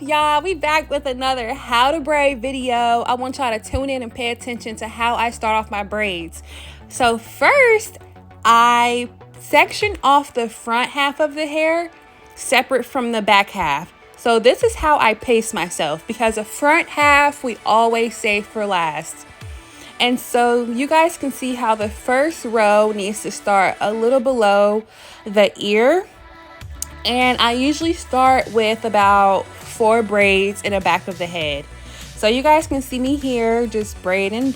y'all? We back with another how to braid video. I want y'all to tune in and pay attention to how I start off my braids. So first, I section off the front half of the hair separate from the back half. So this is how I pace myself, because the front half we always save for last. And so you guys can see how the first row needs to start a little below the ear. And I usually start with about 4 braids in the back of the head. So you guys can see me here just braiding.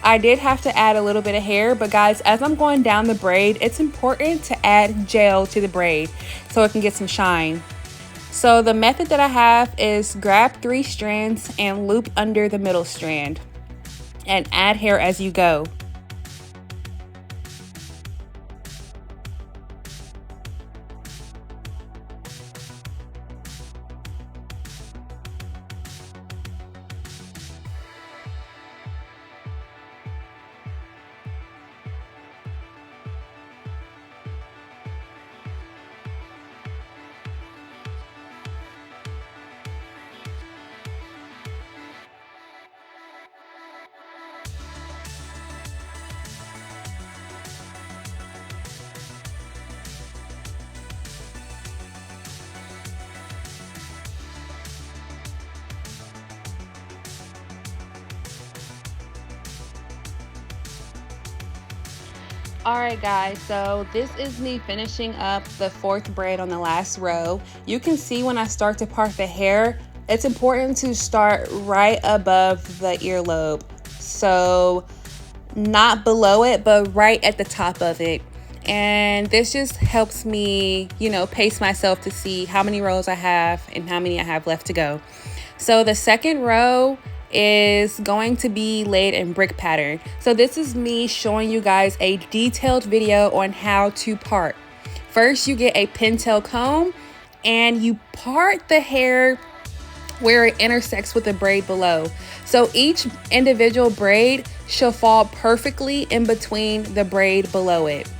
I did have to add a little bit of hair, but guys, as I'm going down the braid, it's important to add gel to the braid so it can get some shine. So the method that I have is grab 3 strands and loop under the middle strand and add hair as you go. Alright guys, so this is me finishing up the 4th braid on the last row. You can see when I start to part the hair, it's important to start right above the earlobe. So not below it, but right at the top of it. And this just helps me, pace myself to see how many rows I have and how many I have left to go. So the second row is going to be laid in brick pattern. So this is me showing you guys a detailed video on how to part. First, you get a pintail comb and you part the hair where it intersects with the braid below. So each individual braid should fall perfectly in between the braid below it.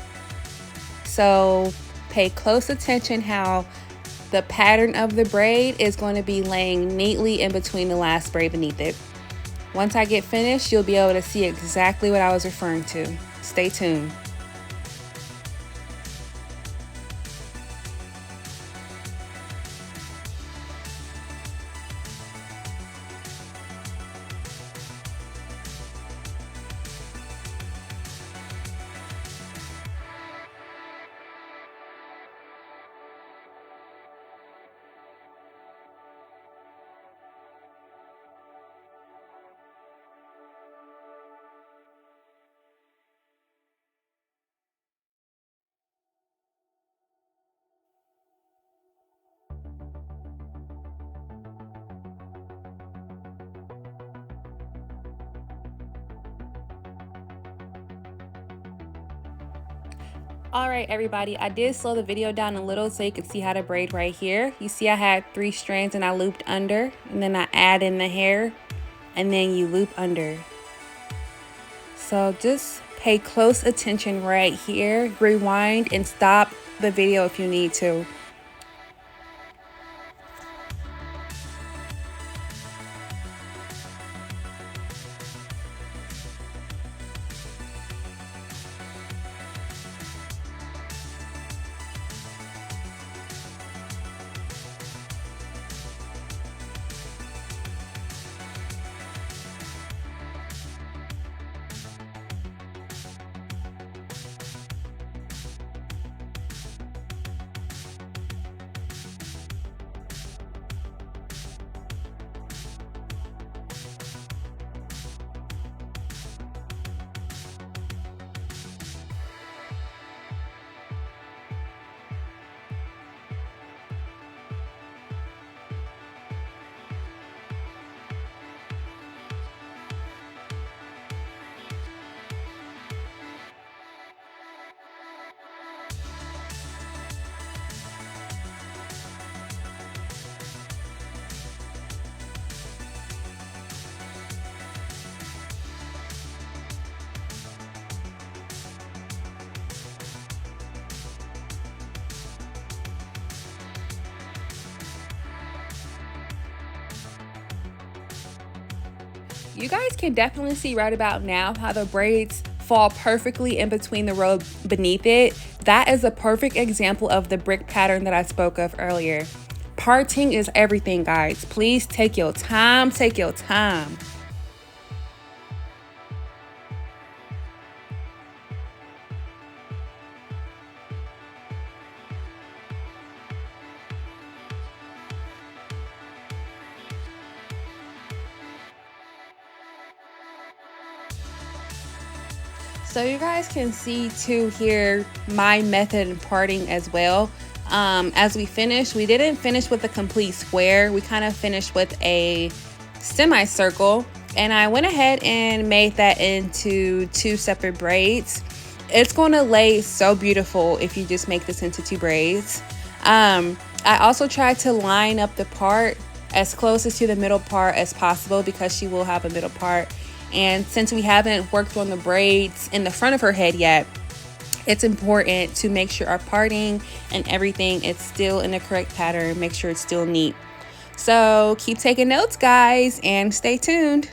So pay close attention how the pattern of the braid is going to be laying neatly in between the last braid beneath it. Once I get finished, you'll be able to see exactly what I was referring to. Stay tuned. All right, everybody, I did slow the video down a little so you can see how to braid right here. You see I had 3 strands and I looped under, and then I add in the hair and then you loop under. So just pay close attention right here. Rewind and stop the video if you need to. You guys can definitely see right about now how the braids fall perfectly in between the row beneath it. That is a perfect example of the brick pattern that I spoke of earlier. Parting is everything, guys. Please take your time, take your time. So you guys can see too here my method in parting as well. As we finished, we didn't finish with a complete square. We kind of finished with a semicircle, and I went ahead and made that into 2 separate braids. It's going to lay so beautiful if you just make this into 2 braids. I also tried to line up the part as closest to the middle part as possible because she will have a middle part. And since we haven't worked on the braids in the front of her head yet, it's important to make sure our parting and everything is still in the correct pattern. Make sure it's still neat. So keep taking notes, guys, and stay tuned.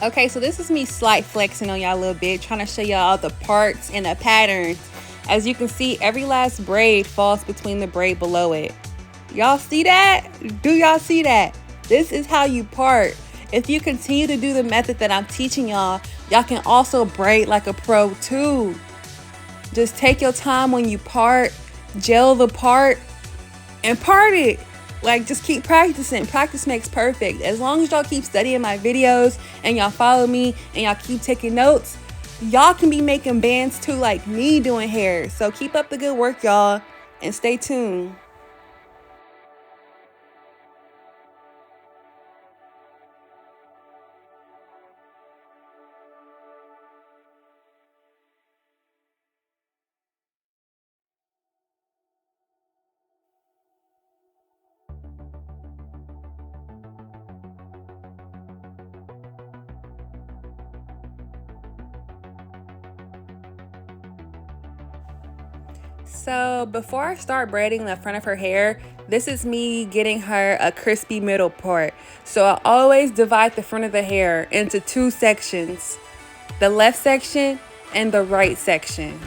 Okay, so this is me slight flexing on y'all a little bit, trying to show y'all the parts and the patterns. As you can see, every last braid falls between the braid below it. Y'all see that? Do y'all see that? This is how you part. If you continue to do the method that I'm teaching y'all, y'all can also braid like a pro too. Just take your time when you part, gel the part, and part it. Like, just keep practicing. Practice makes perfect. As long as y'all keep studying my videos and y'all follow me and y'all keep taking notes, y'all can be making bands too, like me doing hair. So keep up the good work, y'all, and stay tuned. So before I start braiding the front of her hair, this is me getting her a crispy middle part. So I always divide the front of the hair into two sections, the left section and the right section.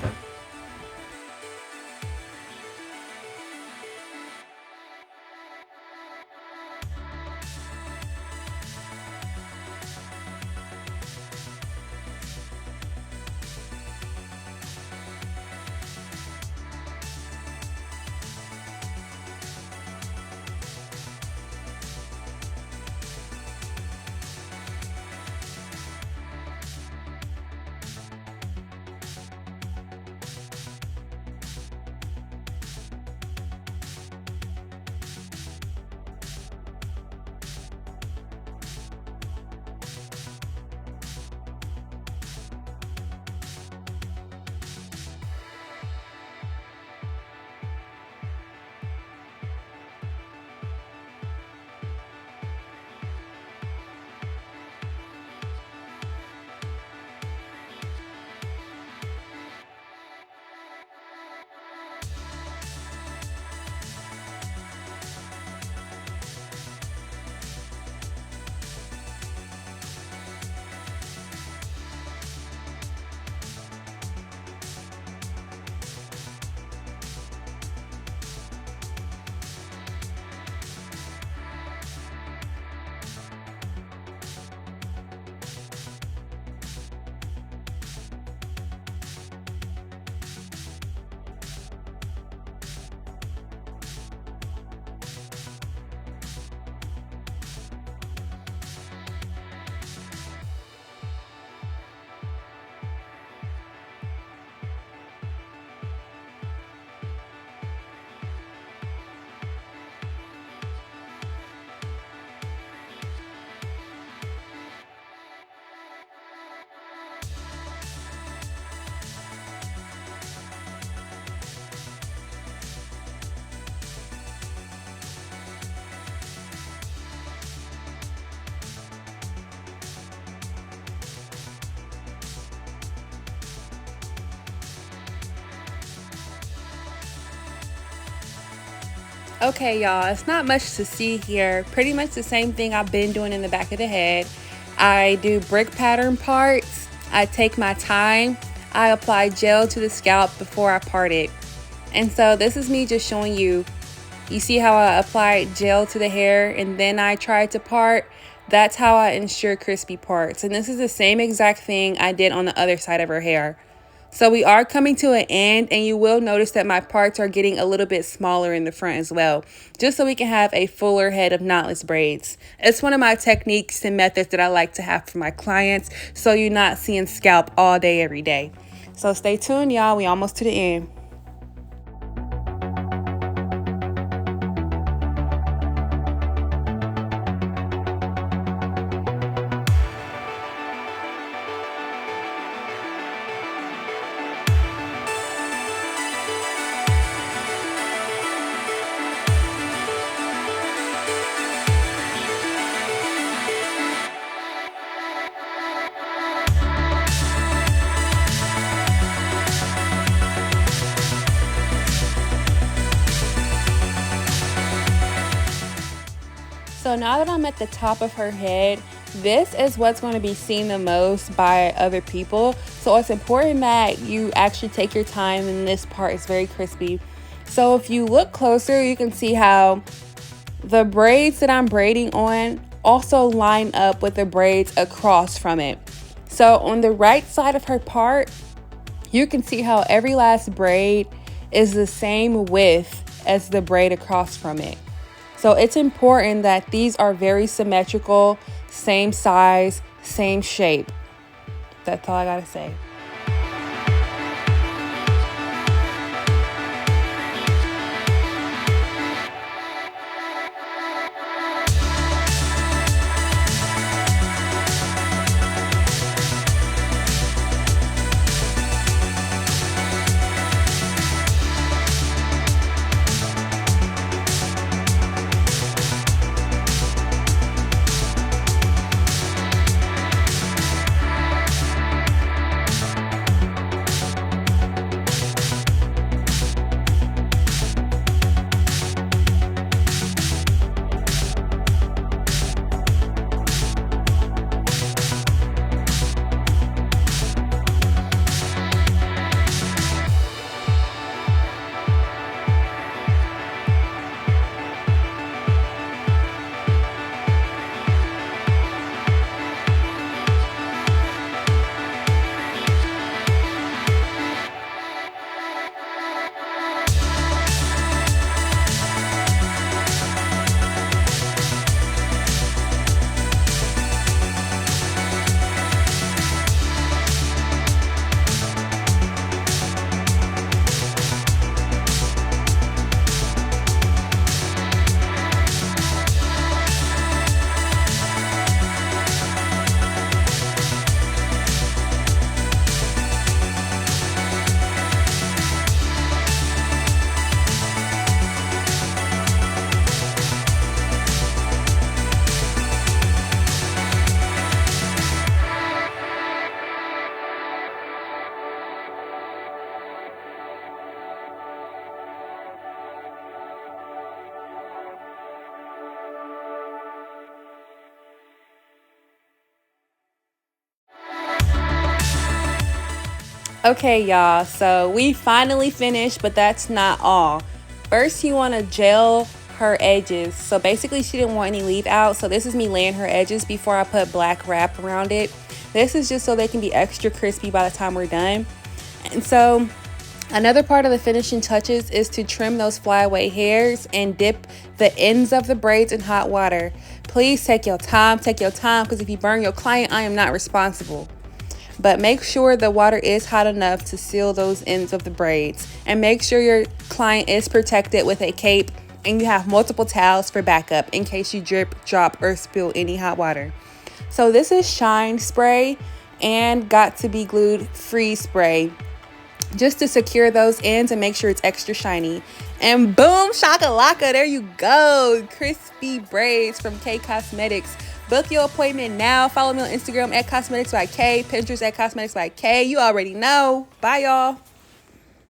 Okay, y'all, it's not much to see here. Pretty much the same thing I've been doing in the back of the head. I do brick pattern parts. I take my time. I apply gel to the scalp before I part it. And so this is me just showing you. You see how I applied gel to the hair and then I tried to part? That's how I ensure crispy parts. And this is the same exact thing I did on the other side of her hair. So we are coming to an end, and you will notice that my parts are getting a little bit smaller in the front as well, just so we can have a fuller head of knotless braids. It's one of my techniques and methods that I like to have for my clients, so you're not seeing scalp all day, every day. So stay tuned, y'all. We almost to the end. So now that I'm at the top of her head, this is what's going to be seen the most by other people. So it's important that you actually take your time, and this part is very crispy. So if you look closer, you can see how the braids that I'm braiding on also line up with the braids across from it. So on the right side of her part, you can see how every last braid is the same width as the braid across from it. So it's important that these are very symmetrical, same size, same shape. That's all I gotta say. Okay, y'all, so we finally finished, but that's not all. First, you want to gel her edges. So basically, she didn't want any leave out, so this is me laying her edges before I put black wrap around it. This is just so they can be extra crispy by the time we're done. And so another part of the finishing touches is to trim those flyaway hairs and dip the ends of the braids in hot water. Please take your time, because if you burn your client, I am not responsible. But make sure the water is hot enough to seal those ends of the braids. And make sure your client is protected with a cape and you have multiple towels for backup in case you drip, drop, or spill any hot water. So this is Shine Spray and Got to Be Glued Freeze Spray, just to secure those ends and make sure it's extra shiny. And boom, shakalaka, there you go. Crispy braids from K Cosmetics. Book your appointment now. Follow me on Instagram at Cosmetics by K, Pinterest at Cosmetics by K. You already know. Bye, y'all.